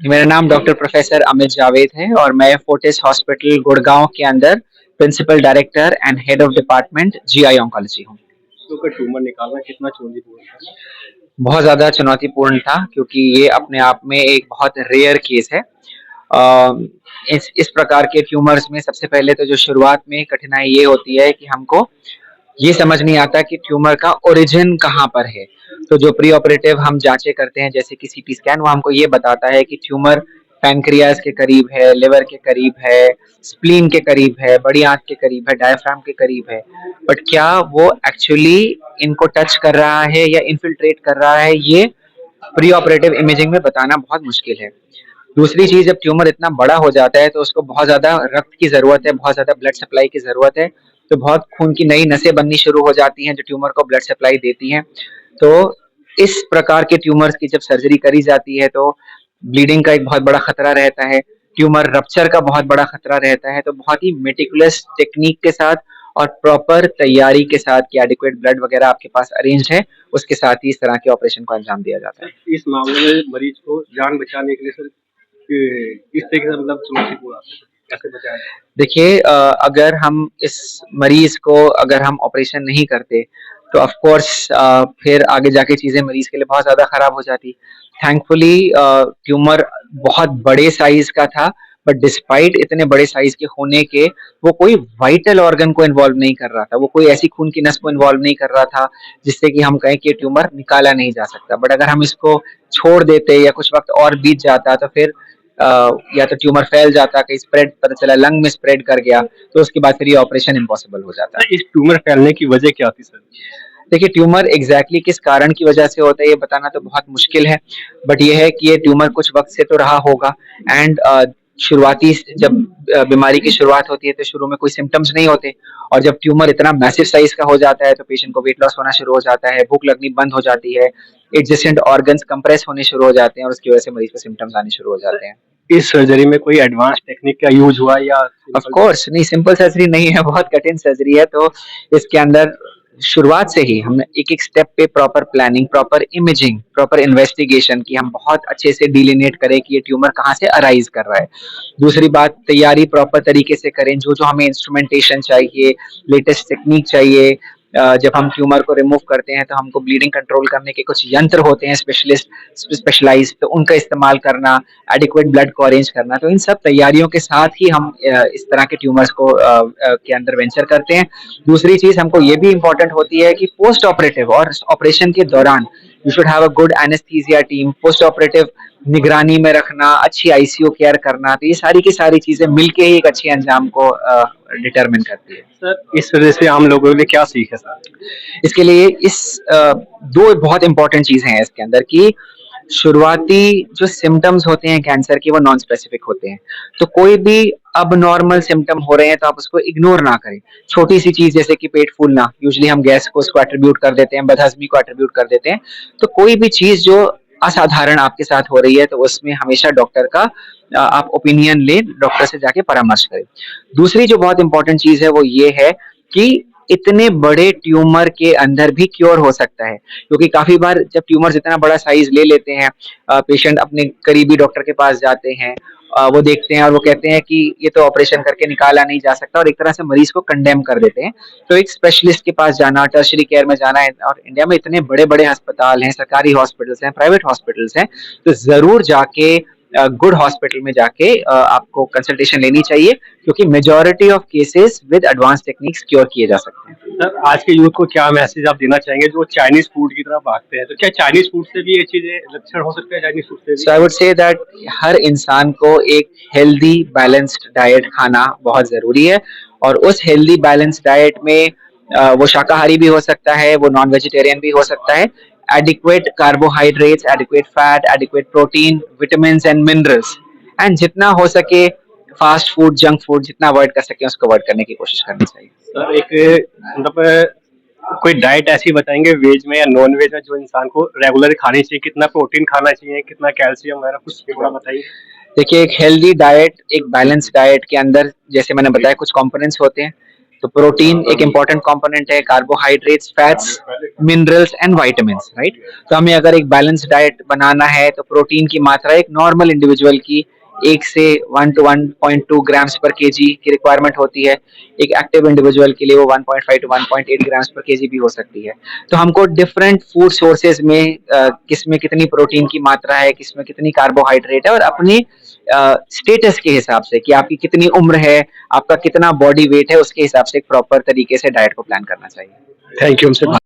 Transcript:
मेरा नाम doctor professor Amit Javed है और मैं फोर्टिस हॉस्पिटल गुड़गांव के अंदर principal director and head of department GI oncology हूँ। तो का ट्यूमर निकालना कितना चुनौतीपूर्ण था? बहुत ज़्यादा चुनौतीपूर्ण था क्योंकि ये अपने आप में एक बहुत रेयर केस है। अ, इस प्रकार के ट्यूमर्स में सबसे पहले तो जो शुरुआत में कठिनाई ये होती है कि हमको ये समझ नहीं आता कि ट्यूमर का ओरिजिन कहाँ पर है। तो जो प्री ऑपरेटिव हम जांचें करते हैं जैसे कि सीटी स्कैन, वो हमको ये बताता है कि ट्यूमर पैनक्रियाज के करीब है, लिवर के करीब है, स्प्लीन के करीब है, बड़ी आंत के करीब है, डायफ्राम के करीब है। बट क्या वो एक्चुअली इनको टच कर रहा है या इन्फिल्ट्रेट कर रहा है, ये प्री ऑपरेटिव इमेजिंग में बताना बहुत मुश्किल है। दूसरी चीज, जब ट्यूमर इतना बड़ा हो जाता है तो उसको बहुत ज्यादा रक्त की जरूरत है, बहुत ज्यादा ब्लड सप्लाई की जरूरत है। तो बहुत खून की नई नसें बननी शुरू हो जाती हैं जो ट्यूमर को ब्लड सप्लाई देती हैं। तो इस प्रकार के ट्यूमर्स की जब सर्जरी करी जाती है तो ब्लीडिंग का एक बहुत बड़ा खतरा रहता है, ट्यूमर रप्चर का बहुत बड़ा खतरा रहता है। तो बहुत ही मेटिकुलस टेक्निक के साथ और प्रॉपर तैयारी के साथ कि एडिक्वेट ब्लड वगैरह आपके पास अरेंज है, उसके साथ ही इस तरह के ऑपरेशन को अंजाम दिया जाता है। इस मामले में मरीज को जान बचाने के लिए सर किस तरीके से मतलब चुनौतीपूर्ण कैसे बचाया जाए? देखिए, अगर हम इस मरीज को अगर हम ऑपरेशन नहीं करते तो ऑफ कोर्स फिर आगे जाके चीजें मरीज के लिए बहुत ज्यादा खराब हो जाती। थैंकफुली ट्यूमर बहुत बड़े साइज का था, बट डिस्पाइट इतने बड़े साइज के होने के वो कोई वाइटल ऑर्गन को इन्वॉल्व नहीं कर रहा था, वो कोई ऐसी खून की नस को इन्वॉल्व नहीं कर रहा था जिससे कि हम कहें कि ट्यूमर निकाला नहीं जा सकता। बट अगर हम इसको छोड़ देते या कुछ वक्त और बीत जाता तो फिर या तो ट्यूमर फैल जाता, कहीं स्प्रेड पता चला लंग में स्प्रेड कर गया, तो उसके बाद फिर ये ऑपरेशन इम्पॉसिबल हो जाता। इस ट्यूमर फैलने की वजह क्या थी सर? देखिए, ट्यूमर एग्जैक्टली किस कारण की वजह से होता है ये बताना तो बहुत मुश्किल है, बट ये है कि ये ट्यूमर कुछ वक्त से तो रहा होगा। एंड शुरुआती जब बीमारी की शुरुआत होती है तो शुरू में कोई सिम्टम्स नहीं होते, और जब ट्यूमर इतना मैसिव साइज का हो जाता है तो पेशेंट को वेट लॉस होना शुरू हो जाता है, भूख लगनी बंद हो जाती है, एडजेसेंट ऑर्गन्स कंप्रेस होने शुरू हो जाते हैं और उसकी वजह से मरीज को सिम्टम्स आने शुरू हो जाते हैं। इस सर्जरी में कोई एडवांस टेक्निक का यूज हुआ या ऑफ कोर्स नहीं, सिंपल सर्जरी नहीं है, बहुत कठिन सर्जरी है। तो इसके अंदर शुरुआत से ही हमने एक एक स्टेप पे proper planning, proper imaging, proper investigation की हम बहुत अच्छे से डिलिनेट करें कि ये ट्यूमर कहाँ से अराइज कर रहा है। दूसरी बात, तैयारी प्रॉपर तरीके से करें, जो जो हमें इंस्ट्रूमेंटेशन चाहिए, लेटेस्ट टेक्निक चाहिए। जब हम ट्यूमर को रिमूव करते हैं तो हमको ब्लीडिंग कंट्रोल करने के कुछ यंत्र होते हैं स्पेशलाइज्ड, तो उनका इस्तेमाल करना, एडिक्वेट ब्लड को अरेंज करना। तो इन सब तैयारियों के साथ ही हम इस तरह के ट्यूमर्स को के अंदर वेंचर करते हैं। दूसरी चीज हमको ये भी इम्पोर्टेंट होती है कि पोस्ट ऑपरेटिव और ऑपरेशन के दौरान you should have a good anaesthesia team, post operative निगरानी में रखना, अच्छी आईसीयू केयर करना। तो ये सारी की सारी चीजें मिलके ही एक अच्छे अंजाम को डिटरमिन करती है। सर इस वजह से आम लोगों के लिए क्या सीख है सर? इसके लिए दो बहुत इंपॉर्टेंट चीजें हैं इसके अंदर कि शुरुआती जो सिम्टम्स होते हैं कैंसर के वो नॉन स्पेसिफिक होते हैं। तो कोई भी अब नॉर्मल सिम्टम हो रहे हैं तो आप उसको इग्नोर ना करें। छोटी सी चीज जैसे कि पेट फूलना, यूजली हम गैस को उसको एट्रीब्यूट कर देते हैं, बदहजमी को एट्रीब्यूट कर देते हैं। तो कोई भी चीज जो असाधारण आपके साथ हो रही है तो उसमें हमेशा डॉक्टर का आप ओपिनियन लें, डॉक्टर से जाके परामर्श करें। दूसरी जो बहुत इंपॉर्टेंट चीज है वो ये है कि इतने बड़े ट्यूमर के अंदर भी क्योर हो सकता है, क्योंकि काफी बार जब ट्यूमर इतना बड़ा साइज ले लेते हैं, पेशेंट अपने करीबी डॉक्टर के पास जाते हैं, वो देखते हैं और वो कहते हैं कि ये तो ऑपरेशन करके निकाला नहीं जा सकता, और एक तरह से मरीज को कंडेम कर देते हैं। तो एक स्पेशलिस्ट के पास जाना, टर्शरी केयर में जाना है, और इंडिया में इतने बड़े बड़े अस्पताल हैं, सरकारी हॉस्पिटल्स हैं, प्राइवेट हॉस्पिटल्स हैं, तो जरूर जाके गुड हॉस्पिटल में जाके आपको कंसल्टेशन लेनी चाहिए, क्योंकि majority of cases with advance techniques cure किए जा सकते हैं। सर आज के यूथ को क्या मैसेज आप देना चाहेंगे जो चाइनीज फूड की तरफ भागते हैं? तो क्या चाइनीज फूड से भी ये चीजें लक्षण हो सकते हैं चाइनीज फूड से भी? सो आई वुड से दैट हर इंसान को एक हेल्दी बैलेंस्ड डाइट खाना बहुत जरूरी है, और उस हेल्दी बैलेंस्ड डाइट में वो शाकाहारी भी हो सकता है, वो नॉन वेजिटेरियन भी हो सकता है। Adequate carbohydrates, adequate fat, adequate protein, vitamin and minerals, and जितना हो सके फास्ट फूड, जंक फूड जितना अवॉइड कर सके उसको अवॉइड करने की कोशिश करनी चाहिए। सर एक मतलब कोई डाइट ऐसी बताएंगे वेज में या नॉन वेज में जो इंसान को रेगुलर खानी चाहिए? कितना प्रोटीन खाना चाहिए, कितना कैल्शियम वगैरह कुछ थोड़ा बताइए। देखिए, एक हेल्दी डाइट, एक बैलेंस डाइट के अंदर जैसे मैंने बताया कुछ कंपोनेंट्स होते हैं। तो प्रोटीन एक इंपॉर्टेंट कंपोनेंट है, carbohydrates, fats, minerals and vitamins, right. तो हमें अगर एक बैलेंस डाइट बनाना है तो प्रोटीन की मात्रा एक नॉर्मल इंडिविजुअल की 1 से 1 टू 1.2 ग्राम्स पर केजी की रिक्वायरमेंट होती है। एक एक्टिव इंडिविजुअल के लिए वो 1.5 टू 1.8 ग्राम्स पर केजी भी हो सकती है। तो हमको डिफरेंट फूड सोर्सेज में किसमें कितनी प्रोटीन की मात्रा है, किसमें कितनी कार्बोहाइड्रेट है, और अपनी स्टेटस के हिसाब से कि आपकी कितनी उम्र है, आपका कितना बॉडी वेट है, उसके हिसाब से एक प्रॉपर तरीके से डाइट को प्लान करना चाहिए। थैंक यू हमसे